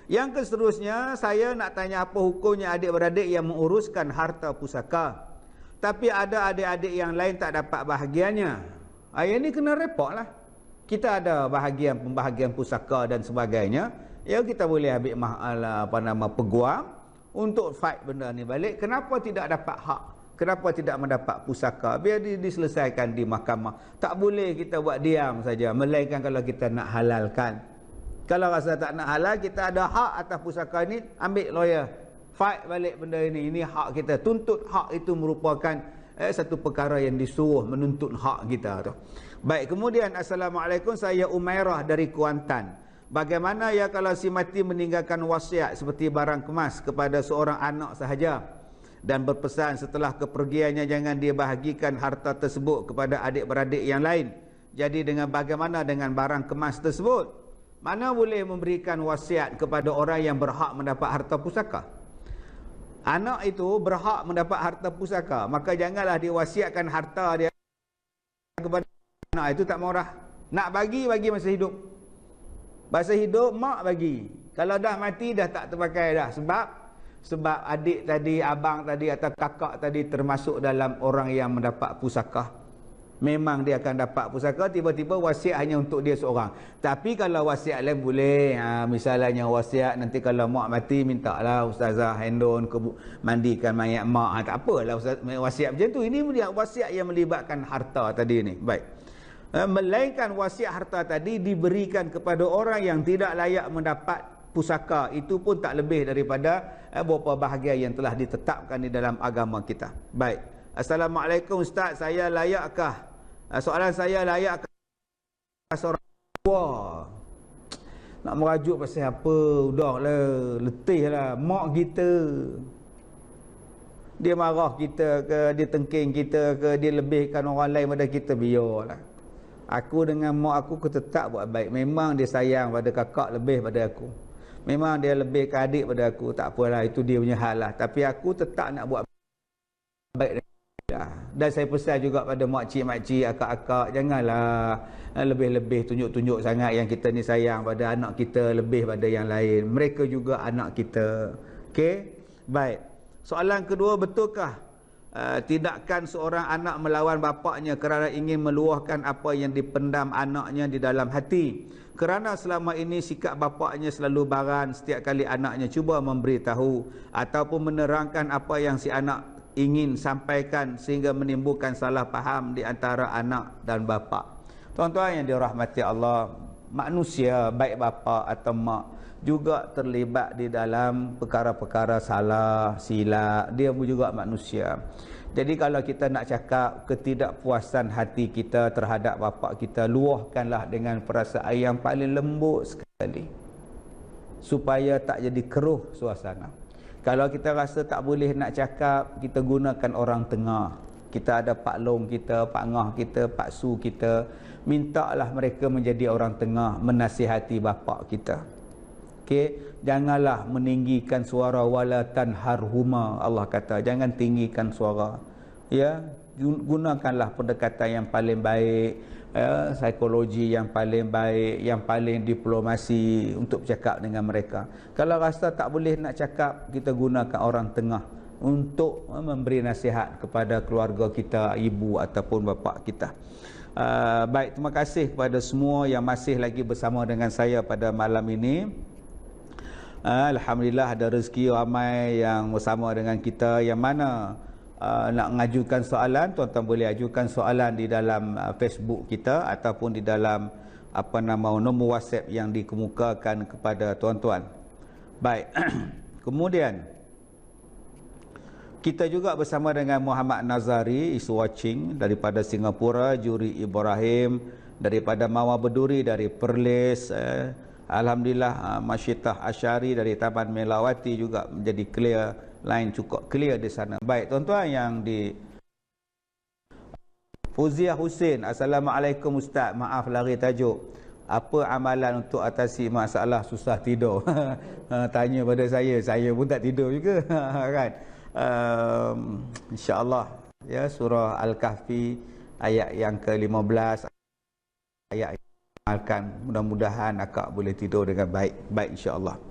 Yang seterusnya, saya nak tanya apa hukumnya adik-beradik yang menguruskan harta pusaka, tapi ada adik-adik yang lain tak dapat bahagiannya. Yang ni kena repot lah. Kita ada pembahagian pusaka dan sebagainya. Ya, kita boleh ambil peguam untuk fight benda ni balik. Kenapa tidak dapat hak? Kenapa tidak mendapat pusaka? Biar diselesaikan di mahkamah. Tak boleh kita buat diam saja, melainkan kalau kita nak halalkan. Kalau rasa tak nak halal, kita ada hak atas pusaka ni, ambil lawyer, fight balik benda ini. Ini hak kita. Tuntut hak itu merupakan satu perkara yang disuruh, menuntut hak kita tu. Baik, kemudian Assalamualaikum, saya Umairah dari Kuantan. Bagaimana ya kalau si mati meninggalkan wasiat seperti barang kemas kepada seorang anak sahaja dan berpesan setelah kepergiannya jangan dia bahagikan harta tersebut kepada adik-beradik yang lain. Jadi bagaimana dengan barang kemas tersebut? Mana boleh memberikan wasiat kepada orang yang berhak mendapat harta pusaka? Anak itu berhak mendapat harta pusaka, maka janganlah diwasiatkan harta dia kepada anak itu tak marah. Nak bagi masa hidup. Masa hidup mak bagi. Kalau dah mati dah tak terpakai dah. Sebab adik tadi, abang tadi atau kakak tadi termasuk dalam orang yang mendapat pusaka. Memang dia akan dapat pusaka, tiba-tiba wasiat hanya untuk dia seorang. Tapi kalau wasiat lain boleh. Misalnya wasiat nanti kalau mak mati, mintalah ustazah handon mandikan mayat mak. Tak apalah wasiat macam tu. Ini wasiat yang melibatkan harta tadi ni. Baik. Melainkan wasiat harta tadi diberikan kepada orang yang tidak layak mendapat pusaka. Itu pun tak lebih daripada beberapa bahagian yang telah ditetapkan di dalam agama kita. Baik. Assalamualaikum Ustaz, saya layakkah? Soalan saya, layakkah seorang tua? Nak merajuk pasal apa? Udahlah, letih lah. Mak kita, dia marah kita ke, dia tengking kita ke, dia lebihkan orang lain pada kita, biarlah. Aku dengan mak aku tetap buat baik. Memang dia sayang pada kakak lebih pada aku. Memang dia lebih ke adik pada aku. Tak apalah, itu dia punya hal lah. Tapi aku tetap nak buat baik. Dan saya pesan juga pada makcik-makcik, akak-akak, janganlah lebih-lebih tunjuk-tunjuk sangat yang kita ni sayang pada anak kita lebih pada yang lain. Mereka juga anak kita. Okey? Baik. Soalan kedua, betulkah tidakkan seorang anak melawan bapaknya kerana ingin meluahkan apa yang dipendam anaknya di dalam hati? Kerana selama ini sikap bapaknya selalu baran setiap kali anaknya cuba memberitahu ataupun menerangkan apa yang si anak ingin sampaikan sehingga menimbulkan salah faham di antara anak dan bapa. Tuan-tuan yang dirahmati Allah, manusia baik bapa atau mak juga terlibat di dalam perkara-perkara salah, silap. Dia juga manusia. Jadi kalau kita nak cakap ketidakpuasan hati kita terhadap bapa kita, luahkanlah dengan perasaan yang paling lembut sekali, supaya tak jadi keruh suasana. Kalau kita rasa tak boleh nak cakap, kita gunakan orang tengah. Kita ada Pak Long kita, Pak Ngah kita, Pak Su kita. Mintalah mereka menjadi orang tengah, menasihati bapa kita. Okey, janganlah meninggikan suara, wala tanharhuma. Allah kata, jangan tinggikan suara. Ya, gunakanlah pendekatan yang paling baik, psikologi yang paling baik, yang paling diplomasi untuk bercakap dengan mereka. Kalau rasa tak boleh nak cakap, kita gunakan orang tengah untuk memberi nasihat kepada keluarga kita, ibu ataupun bapa kita. Baik, terima kasih kepada semua yang masih lagi bersama dengan saya pada malam ini. Alhamdulillah ada rezeki ramai yang bersama dengan kita. Yang mana nak mengajukan soalan, tuan-tuan boleh ajukan soalan di dalam Facebook kita ataupun di dalam nombor WhatsApp yang dikemukakan kepada tuan-tuan. Baik. Kemudian kita juga bersama dengan Muhammad Nazari is watching daripada Singapura, Juri Ibrahim daripada Mawar Berduri dari Perlis, alhamdulillah Masyitah Asyari dari Taman Melawati juga menjadi clear, line cukup clear di sana. Baik, tuan-tuan yang di Fuziah Hussein, Assalamualaikum Ustaz, maaf lari tajuk. Apa amalan untuk atasi masalah susah tidur? Tanya pada saya pun tak tidur juga. Kan? InsyaAllah ya, surah Al-Kahfi ayat yang ke-15, ayat yang akan, mudah-mudahan akak boleh tidur dengan baik. Baik, insyaAllah.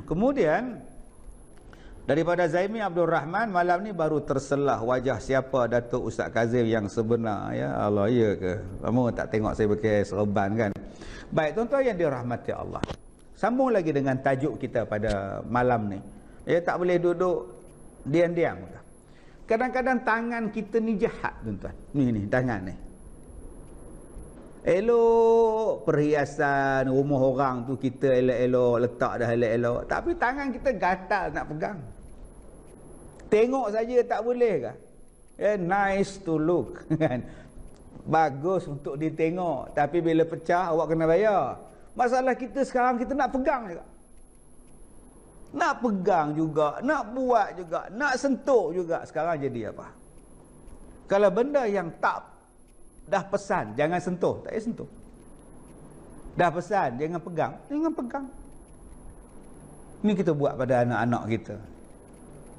Kemudian daripada Zaimi Abdul Rahman, malam ni baru terselah wajah siapa Datuk Ustaz Kazim yang sebenar. Ya Allah, ya ke? Lama tak tengok saya pakai serban kan. Baik, tuan-tuan yang dirahmati Allah, sambung lagi dengan tajuk kita pada malam ni. Ya, tak boleh duduk diam-diam. Kadang-kadang tangan kita ni jahat, tuan-tuan. Ni tangan ni. Elok perhiasan rumah orang tu kita elok-elok letak dah elok-elok, tapi tangan kita gatal nak pegang. Tengok saja tak boleh ke? Nice to look kan. Bagus untuk ditengok, tapi bila pecah awak kena bayar. Masalah kita sekarang, kita nak pegang juga. Nak pegang juga, nak buat juga, nak sentuh juga. Sekarang jadi apa? Kalau benda yang tak dah pesan, jangan sentuh, tak payah sentuh. Dah pesan, jangan pegang, jangan pegang. Ni kita buat pada anak-anak kita.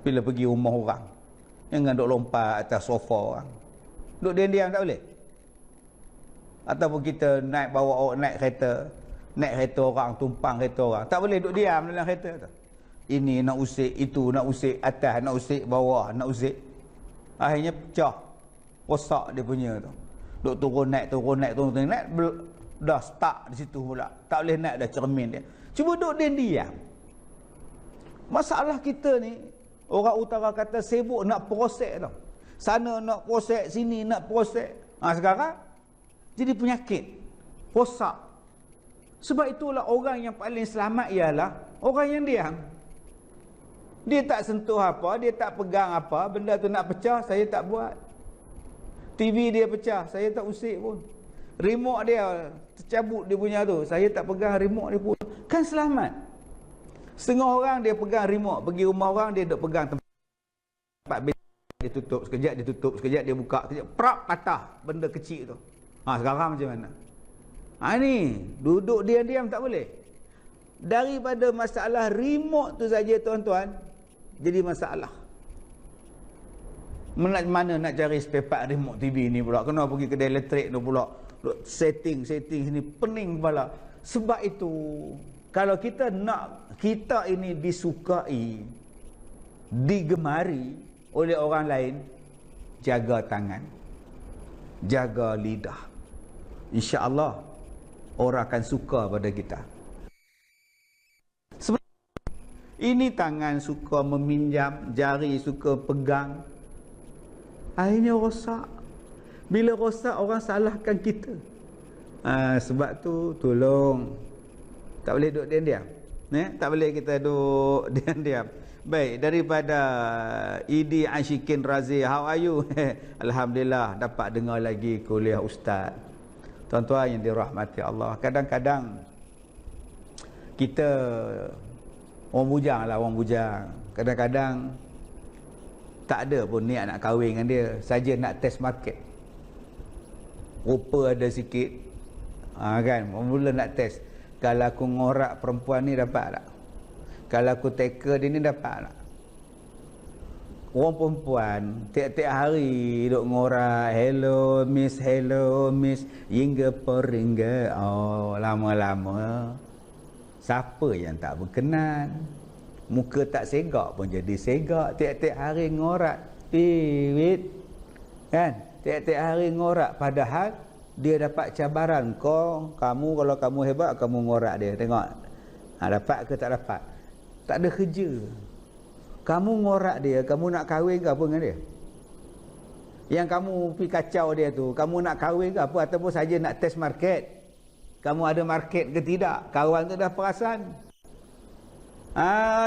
Bila pergi rumah orang, jangan duk lompat atas sofa orang. Duk diam-diam tak boleh. Ataupun kita naik naik kereta orang, tumpang kereta orang, tak boleh duk diam dalam kereta tu. Ini nak usik, itu nak usik, atas nak usik, bawah nak usik. Akhirnya pecah, rosak dia punya tu. Duk turun naik, dah stuck di situ pula. Tak boleh naik dah cermin dia. Cuba duk diam. Masalah kita ni, orang utara kata sibuk nak proses tau. Sana nak proses, sini nak proses. Sekarang jadi penyakit, rosak. Sebab itulah orang yang paling selamat ialah orang yang diam. Dia tak sentuh apa, dia tak pegang apa, benda tu nak pecah, saya tak buat. TV dia pecah, saya tak usik pun. Remote dia tercabut dia punya tu, saya tak pegang remote dia pun. Kan selamat. Setengah orang dia pegang remote, pergi rumah orang dia duk pegang tempat bed, dia tutup sekejap, dia tutup sekejap, dia buka sekejap, prap patah benda kecil tu. Sekarang macam mana? Ni duduk diam-diam tak boleh. Daripada masalah remote tu saja tuan-tuan, jadi masalah. Mana nak cari spare part remote TV ni pula, kena pergi kedai elektrik tu pula, setting sini, pening kepala. Sebab itu kalau kita nak kita ini disukai, digemari oleh orang lain, jaga tangan, jaga lidah, insya-Allah orang akan suka pada kita. Ini tangan suka meminjam, jari suka pegang, akhirnya rosak. Bila rosak, orang salahkan kita. Sebab tu tolong, tak boleh duduk diam-diam. Tak boleh kita duduk diam-diam. Baik, daripada Idi Ashikin Razi, how are you? Alhamdulillah, dapat dengar lagi kuliah Ustaz. Tuan-tuan yang dirahmati Allah, kadang-kadang kita orang bujang. Kadang-kadang tak ada pun niat nak kahwin dengan dia, saja nak test market. Rupa ada sikit, kan, mula nak test. Kalau aku ngorak perempuan ni dapat tak? Kalau aku taker dia ni dapat tak? Orang perempuan tiap-tiap hari duk ngorak, hello miss, hingga peringga. Lama-lama siapa yang tak berkenan? Muka tak segak pun jadi segak. Tiap-tiap hari ngorak, kan? Tiap-tiap hari ngorak, padahal dia dapat cabaran. Kamu kalau kamu hebat, kamu ngorak dia. Tengok, dapat ke tak dapat? Tak ada kerja. Kamu ngorak dia, kamu nak kahwin ke apa dengan dia? Yang kamu pergi kacau dia tu, kamu nak kahwin ke apa, ataupun saja nak test market? Kamu ada market ke tidak? Kawan tu dah perasan.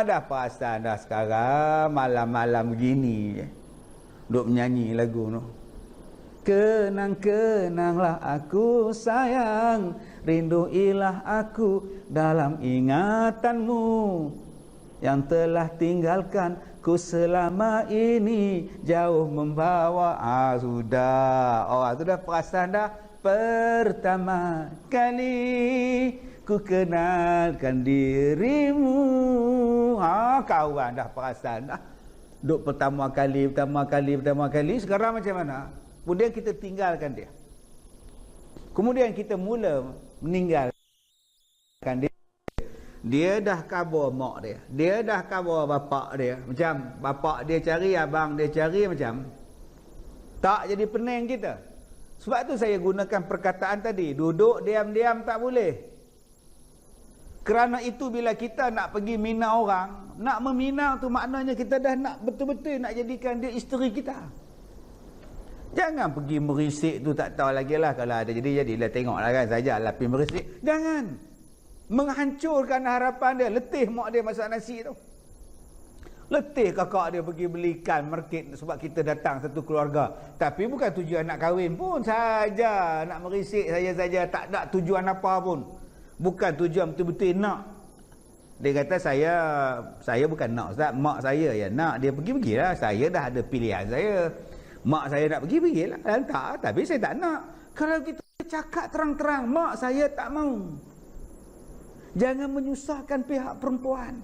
Dah perasan dah sekarang, malam-malam begini duk menyanyi lagu tu. Kenang-kenanglah aku sayang, rinduilah aku dalam ingatanmu, yang telah tinggalkan ku selama ini, jauh membawa. Sudah. Sudah perasan dah. Pertama kali ku kenalkan dirimu. Kawan dah perasan dah. Duk pertama kali. Sekarang macam mana? Kemudian kita tinggalkan dia. Kemudian kita mula meninggalkan dia. Dia dah cover mak dia. Dia dah cover bapak dia. Macam bapak dia cari, abang dia cari, macam tak jadi pening kita. Sebab tu saya gunakan perkataan tadi. Duduk diam-diam tak boleh. Kerana itu bila kita nak pergi mina orang, nak memina tu maknanya kita dah nak betul-betul nak jadikan dia isteri kita. Jangan pergi merisik tu, tak tahu lagi lah. Kalau ada jadilah tengoklah kan saja lah pergi merisik. Jangan menghancurkan harapan dia. Letih mak dia masak nasi tu. Letih kakak dia pergi belikan market sebab kita datang satu keluarga. Tapi bukan tujuan nak kahwin pun, saja nak merisik saja, tak ada tujuan apa pun. Bukan tujuan betul-betul nak. Dia kata saya bukan nak Ustaz, mak saya yang nak. Dia pergilah. Saya dah ada pilihan saya. Mak saya nak pergilah. Tak, tapi saya tak nak. Kalau kita cakap terang-terang, mak saya tak mau. Jangan menyusahkan pihak perempuan.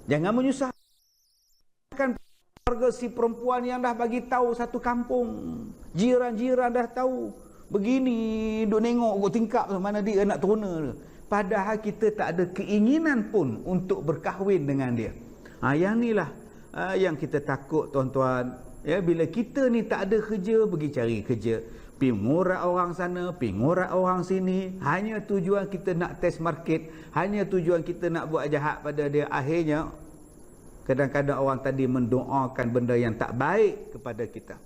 Jangan menyusahkan keluarga si perempuan yang dah bagi tahu satu kampung. Jiran-jiran dah tahu. Begini, duk nengok kok tingkap mana dia nak teruna. Padahal kita tak ada keinginan pun untuk berkahwin dengan dia. Yang inilah yang kita takut, tuan-tuan. Ya, bila kita ni tak ada kerja, pergi cari kerja. Pergi ngorak orang sana, pergi ngorak orang sini. Hanya tujuan kita nak test market. Hanya tujuan kita nak buat jahat pada dia. Akhirnya, kadang-kadang orang tadi mendoakan benda yang tak baik kepada kita.